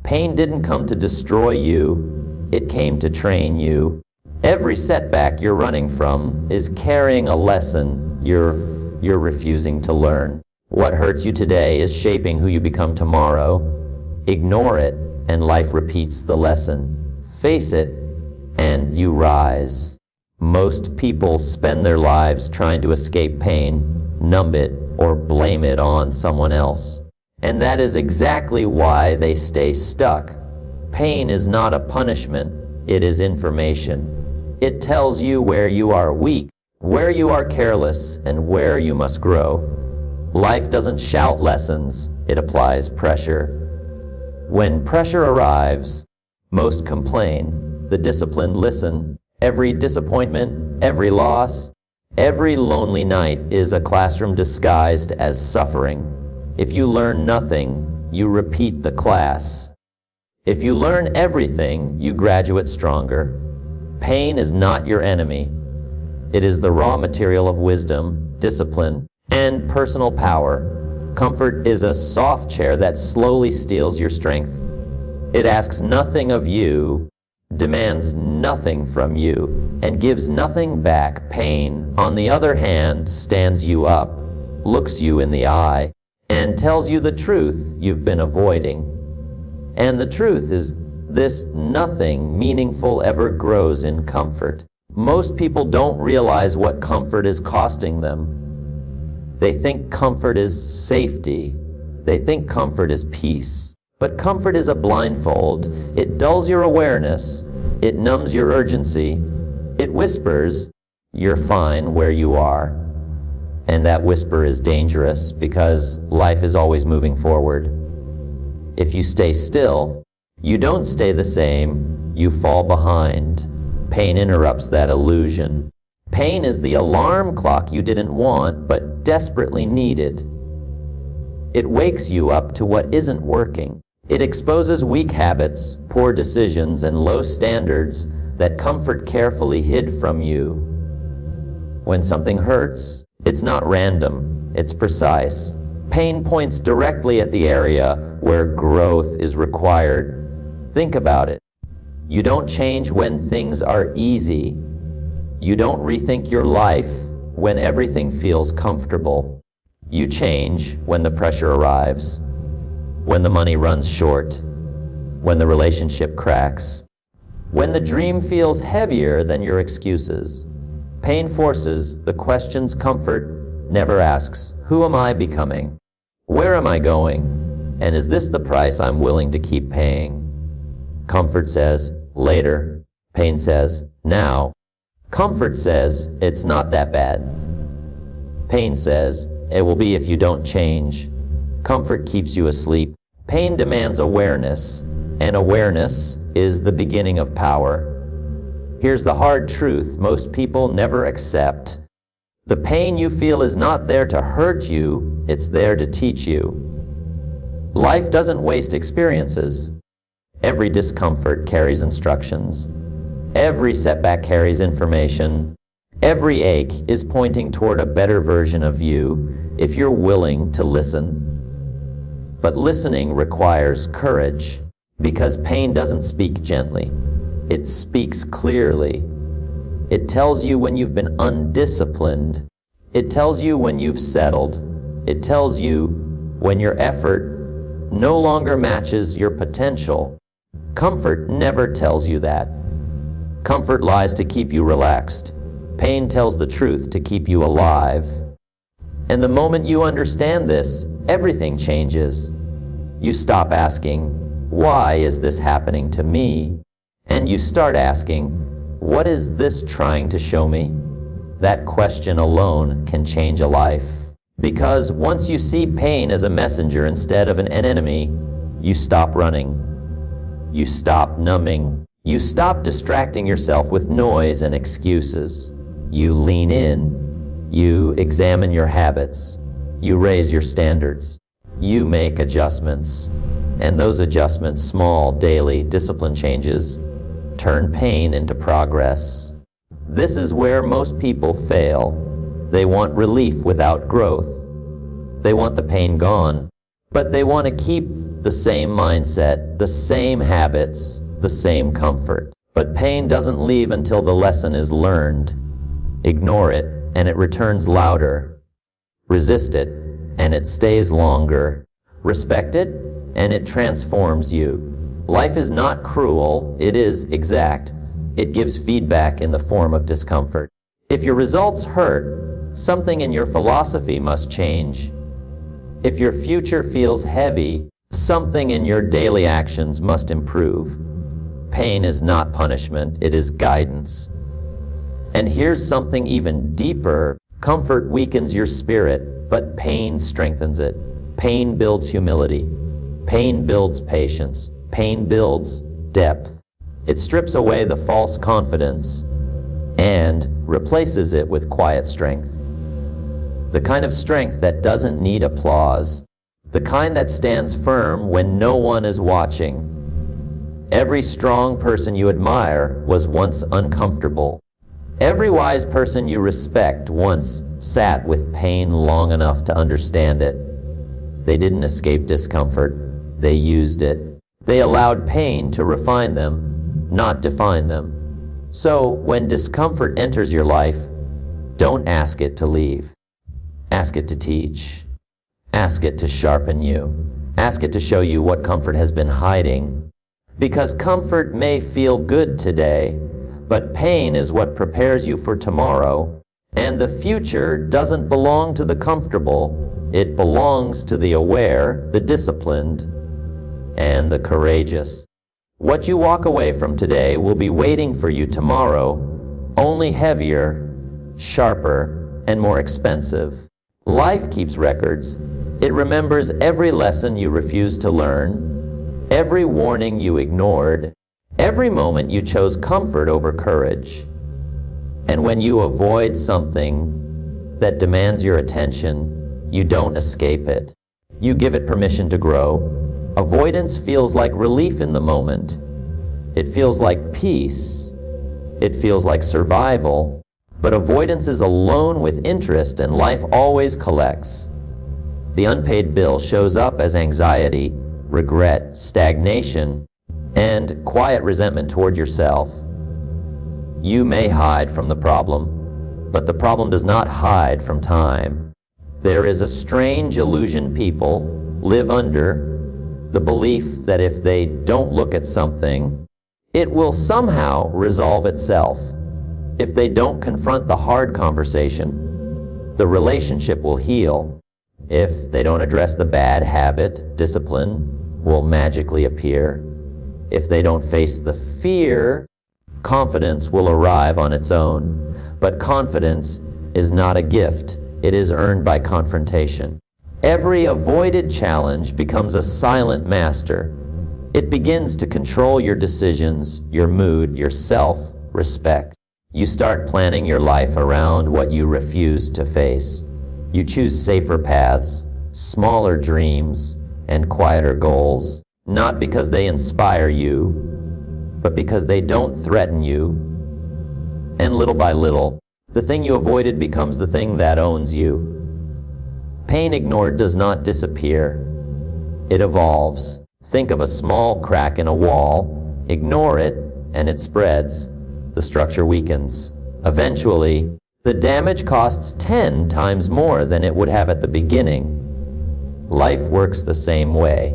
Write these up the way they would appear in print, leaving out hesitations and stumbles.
Pain didn't come to destroy you, it came to train you. Every setback you're running from is carrying a lesson you're refusing to learn. What hurts you today is shaping who you become tomorrow. Ignore it, and life repeats the lesson. Face it, and you rise. Most people spend their lives trying to escape pain, numb it, or blame it on someone else. And that is exactly why they stay stuck. Pain is not a punishment, it is information. It tells you where you are weak, where you are careless, and where you must grow. Life doesn't shout lessons, it applies pressure. When pressure arrives, most complain, the disciplined listen. Every disappointment, every loss, every lonely night is a classroom disguised as suffering. If you learn nothing, you repeat the class. If you learn everything, you graduate stronger. Pain is not your enemy. It is the raw material of wisdom, discipline, and personal power. Comfort is a soft chair that slowly steals your strength. It asks nothing of you, demands nothing from you, and gives nothing back. Pain, on the other hand, stands you up, looks you in the eye, and tells you the truth you've been avoiding. And the truth is this: nothing meaningful ever grows in comfort. Most people don't realize what comfort is costing them. They think comfort is safety. They think comfort is peace. But comfort is a blindfold. It dulls your awareness. It numbs your urgency. It whispers, "You're fine where you are." And that whisper is dangerous because life is always moving forward. If you stay still, you don't stay the same, you fall behind. Pain interrupts that illusion. Pain is the alarm clock you didn't want but desperately needed. It wakes you up to what isn't working. It exposes weak habits, poor decisions, and low standards that comfort carefully hid from you. When something hurts, it's not random, it's precise. Pain points directly at the area where growth is required. Think about it. You don't change when things are easy. You don't rethink your life when everything feels comfortable. You change when the pressure arrives, when the money runs short, when the relationship cracks, when the dream feels heavier than your excuses. Pain forces the questions comfort never asks. Who am I becoming? Where am I going? And is this the price I'm willing to keep paying? Comfort says, later. Pain says, now. Comfort says, it's not that bad. Pain says, it will be if you don't change. Comfort keeps you asleep. Pain demands awareness, and awareness is the beginning of power. Here's the hard truth most people never accept. The pain you feel is not there to hurt you, it's there to teach you. Life doesn't waste experiences. Every discomfort carries instructions. Every setback carries information. Every ache is pointing toward a better version of you if you're willing to listen. But listening requires courage, because pain doesn't speak gently. It speaks clearly. It tells you when you've been undisciplined. It tells you when you've settled. It tells you when your effort no longer matches your potential. Comfort never tells you that. Comfort lies to keep you relaxed. Pain tells the truth to keep you alive. And the moment you understand this, everything changes. You stop asking, why is this happening to me? And you start asking, what is this trying to show me? That question alone can change a life. Because once you see pain as a messenger instead of an enemy, you stop running. You stop numbing. You stop distracting yourself with noise and excuses. You lean in. You examine your habits. You raise your standards. You make adjustments. And those adjustments, small, daily, discipline changes, turn pain into progress. This is where most people fail. They want relief without growth. They want the pain gone, But they want to keep the same mindset, the same habits, the same comfort. But pain doesn't leave until the lesson is learned. Ignore it, and it returns louder. Resist it, and it stays longer. Respect it, and it transforms you. Life is not cruel, it is exact. It gives feedback in the form of discomfort. If your results hurt, something in your philosophy must change. If your future feels heavy, something in your daily actions must improve. Pain is not punishment, it is guidance. And here's something even deeper. Comfort weakens your spirit, but pain strengthens it. Pain builds humility. Pain builds patience. Pain builds depth. It strips away the false confidence and replaces it with quiet strength. The kind of strength that doesn't need applause. The kind that stands firm when no one is watching. Every strong person you admire was once uncomfortable. Every wise person you respect once sat with pain long enough to understand it. They didn't escape discomfort, they used it. They allowed pain to refine them, not define them. So, when discomfort enters your life, don't ask it to leave. Ask it to teach. Ask it to sharpen you. Ask it to show you what comfort has been hiding. Because comfort may feel good today, but pain is what prepares you for tomorrow. And the future doesn't belong to the comfortable. It belongs to the aware, the disciplined, and the courageous. What you walk away from today will be waiting for you tomorrow, only heavier, sharper, and more expensive. Life keeps records. It remembers every lesson you refused to learn, every warning you ignored, every moment you chose comfort over courage. And when you avoid something that demands your attention, you don't escape it. You give it permission to grow. Avoidance feels like relief in the moment. It feels like peace. It feels like survival. But avoidance is a loan with interest, and life always collects. The unpaid bill shows up as anxiety, regret, stagnation, and quiet resentment toward yourself. You may hide from the problem, but the problem does not hide from time. There is a strange illusion people live under, the belief that if they don't look at something, it will somehow resolve itself. If they don't confront the hard conversation, the relationship will heal. If they don't address the bad habit, discipline will magically appear. If they don't face the fear, confidence will arrive on its own. But confidence is not a gift. It is earned by confrontation. Every avoided challenge becomes a silent master. It begins to control your decisions, your mood, your self-respect. You start planning your life around what you refuse to face. You choose safer paths, smaller dreams, and quieter goals, not because they inspire you, but because they don't threaten you. And little by little, the thing you avoided becomes the thing that owns you. Pain ignored does not disappear. It evolves. Think of a small crack in a wall. Ignore it, and it spreads. The structure weakens. Eventually, the damage costs 10 times more than it would have at the beginning. Life works the same way.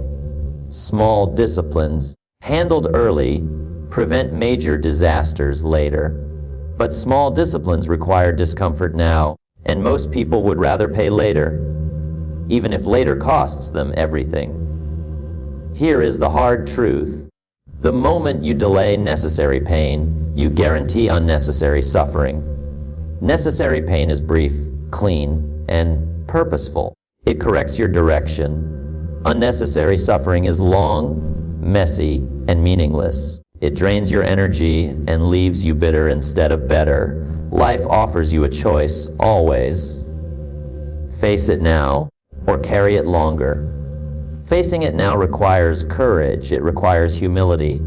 Small disciplines, handled early, prevent major disasters later. But small disciplines require discomfort now, and most people would rather pay later, even if later costs them everything. Here is the hard truth. The moment you delay necessary pain, you guarantee unnecessary suffering. Necessary pain is brief, clean, and purposeful. It corrects your direction. Unnecessary suffering is long, messy, and meaningless. It drains your energy and leaves you bitter instead of better. Life offers you a choice, always. Face it now, or carry it longer. Facing it now requires courage. It requires humility.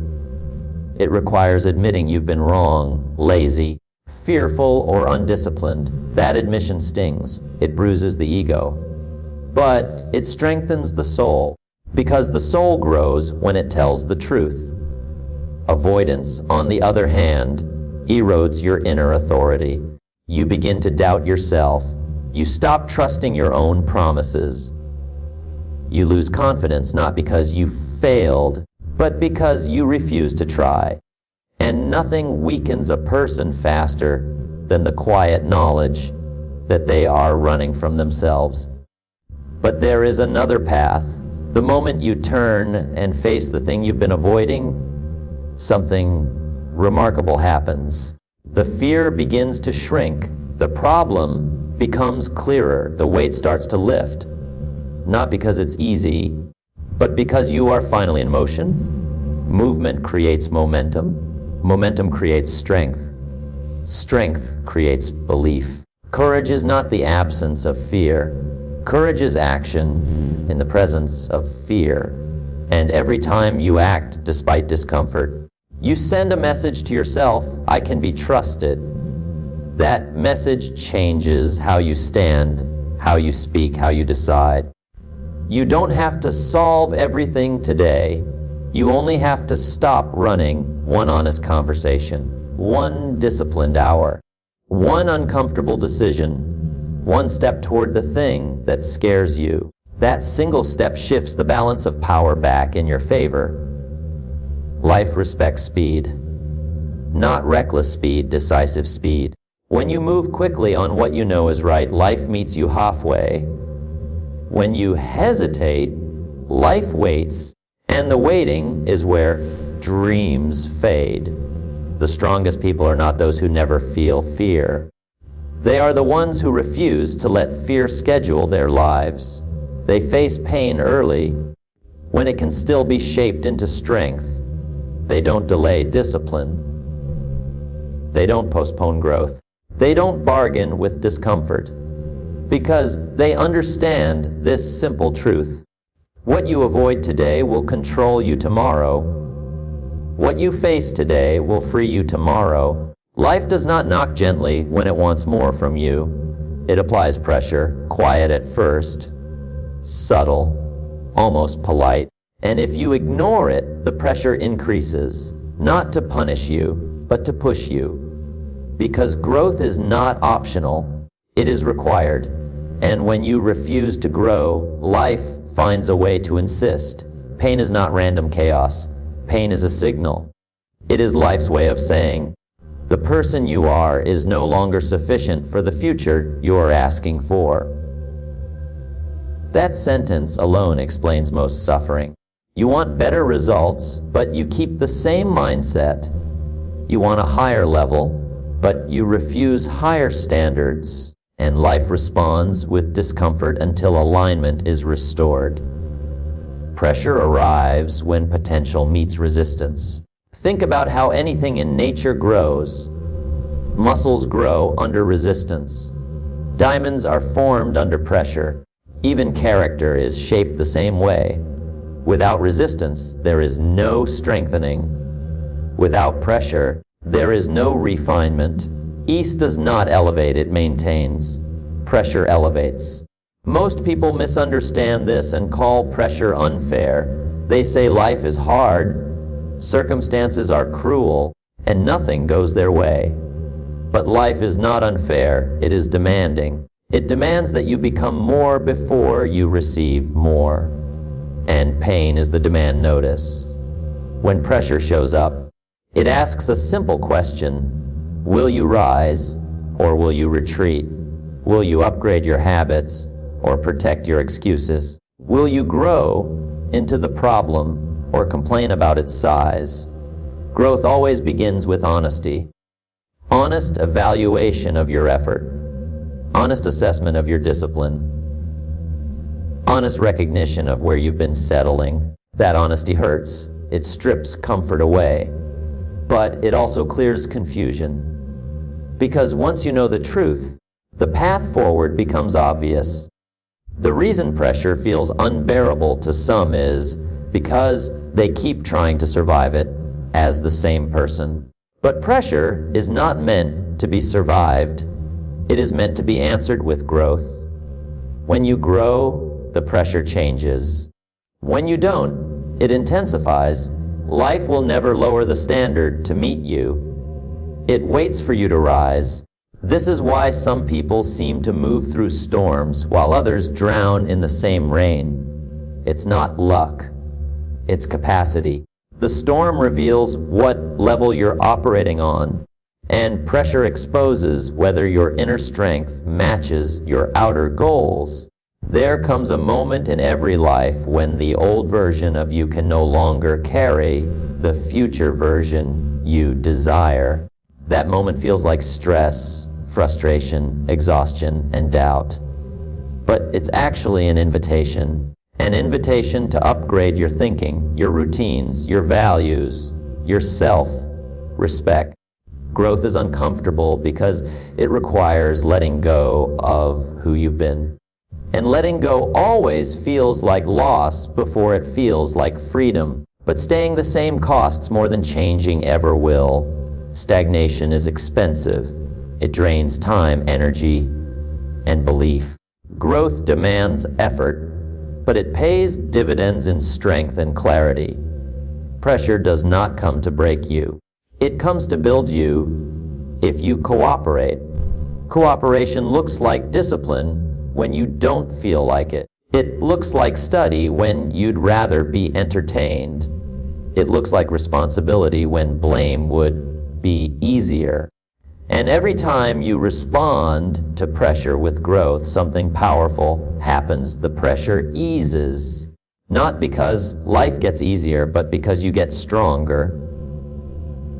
It requires admitting you've been wrong, lazy, fearful, or undisciplined. That admission stings. It bruises the ego. but it strengthens the soul, because the soul grows when it tells the truth. Avoidance, on the other hand, erodes your inner authority. You begin to doubt yourself. You stop trusting your own promises. You lose confidence not because you failed, but because you refuse to try. And nothing weakens a person faster than the quiet knowledge that they are running from themselves. But there is another path. The moment you turn and face the thing you've been avoiding, something remarkable happens. The fear begins to shrink. The problem becomes clearer. The weight starts to lift. Not because it's easy, but because you are finally in motion. Movement creates momentum. Momentum creates strength. Strength creates belief. Courage is not the absence of fear. Courage is action in the presence of fear. And every time you act despite discomfort, you send a message to yourself, I can be trusted. That message changes how you stand, how you speak, how you decide. You don't have to solve everything today. You only have to stop running one honest conversation, one disciplined hour, one uncomfortable decision, one step toward the thing that scares you. That single step shifts the balance of power back in your favor. Life respects speed. Not reckless speed, decisive speed. When you move quickly on what you know is right, life meets you halfway. When you hesitate, life waits, and the waiting is where dreams fade. The strongest people are not those who never feel fear. They are the ones who refuse to let fear schedule their lives. They face pain early when it can still be shaped into strength. They don't delay discipline. They don't postpone growth. They don't bargain with discomfort because they understand this simple truth. What you avoid today will control you tomorrow. What you face today will free you tomorrow. Life does not knock gently when it wants more from you. It applies pressure, quiet at first, subtle, almost polite. And if you ignore it, the pressure increases, not to punish you, but to push you. Because growth is not optional, it is required. And when you refuse to grow, life finds a way to insist. Pain is not random chaos. Pain is a signal. It is life's way of saying, the person you are is no longer sufficient for the future you are asking for. That sentence alone explains most suffering. You want better results, but you keep the same mindset. You want a higher level, but you refuse higher standards, and life responds with discomfort until alignment is restored. Pressure arrives when potential meets resistance. Think about how anything in nature grows. Muscles grow under resistance. Diamonds are formed under pressure. Even character is shaped the same way. Without resistance, there is no strengthening. Without pressure, there is no refinement. Ease does not elevate, it maintains. Pressure elevates. Most people misunderstand this and call pressure unfair. They say life is hard, circumstances are cruel, and nothing goes their way. But life is not unfair, it is demanding. It demands that you become more before you receive more. And pain is the demand notice. When pressure shows up, it asks a simple question. Will you rise or will you retreat? Will you upgrade your habits or protect your excuses? Will you grow into the problem or complain about its size? Growth always begins with honesty. Honest evaluation of your effort. Honest assessment of your discipline. Honest recognition of where you've been settling. That honesty hurts. It strips comfort away. But it also clears confusion. Because once you know the truth, the path forward becomes obvious. The reason pressure feels unbearable to some is because they keep trying to survive it as the same person. But pressure is not meant to be survived. It is meant to be answered with growth. When you grow, the pressure changes. When you don't, it intensifies. Life will never lower the standard to meet you. It waits for you to rise. This is why some people seem to move through storms while others drown in the same rain. It's not luck. It's capacity. The storm reveals what level you're operating on, and pressure exposes whether your inner strength matches your outer goals. There comes a moment in every life when the old version of you can no longer carry the future version you desire. That moment feels like stress, frustration, exhaustion, and doubt. But it's actually an invitation to upgrade your thinking, your routines, your values, your self-respect. Growth is uncomfortable because it requires letting go of who you've been. And letting go always feels like loss before it feels like freedom. But staying the same costs more than changing ever will. Stagnation is expensive. It drains time, energy, and belief. Growth demands effort, but it pays dividends in strength and clarity. Pressure does not come to break you. It comes to build you if you cooperate. Cooperation looks like discipline when you don't feel like it. It looks like study when you'd rather be entertained. It looks like responsibility when blame would be easier. And every time you respond to pressure with growth, something powerful happens. The pressure eases, not because life gets easier, but because you get stronger.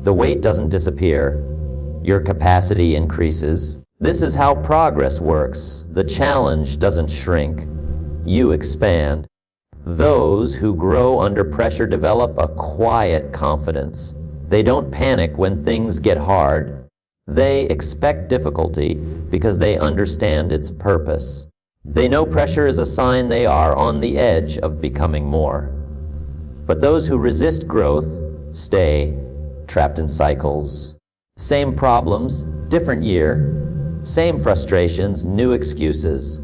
The weight doesn't disappear. Your capacity increases. This is how progress works. The challenge doesn't shrink. You expand. Those who grow under pressure develop a quiet confidence. They don't panic when things get hard. They expect difficulty because they understand its purpose. They know pressure is a sign they are on the edge of becoming more. But those who resist growth stay trapped in cycles. Same problems, different year. Same frustrations, new excuses.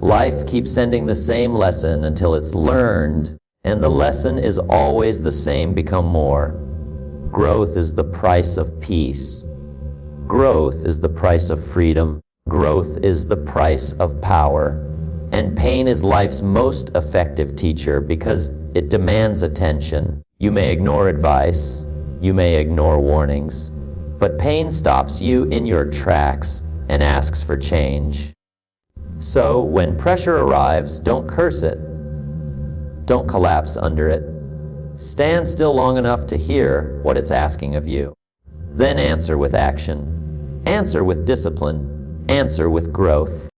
Life keeps sending the same lesson until it's learned, and the lesson is always the same: become more. Growth is the price of peace. Growth is the price of freedom. Growth is the price of power. And pain is life's most effective teacher because it demands attention. You may ignore advice, you may ignore warnings, but pain stops you in your tracks and asks for change. So when pressure arrives, don't curse it. Don't collapse under it. Stand still long enough to hear what it's asking of you. Then answer with action. Answer with discipline. Answer with growth.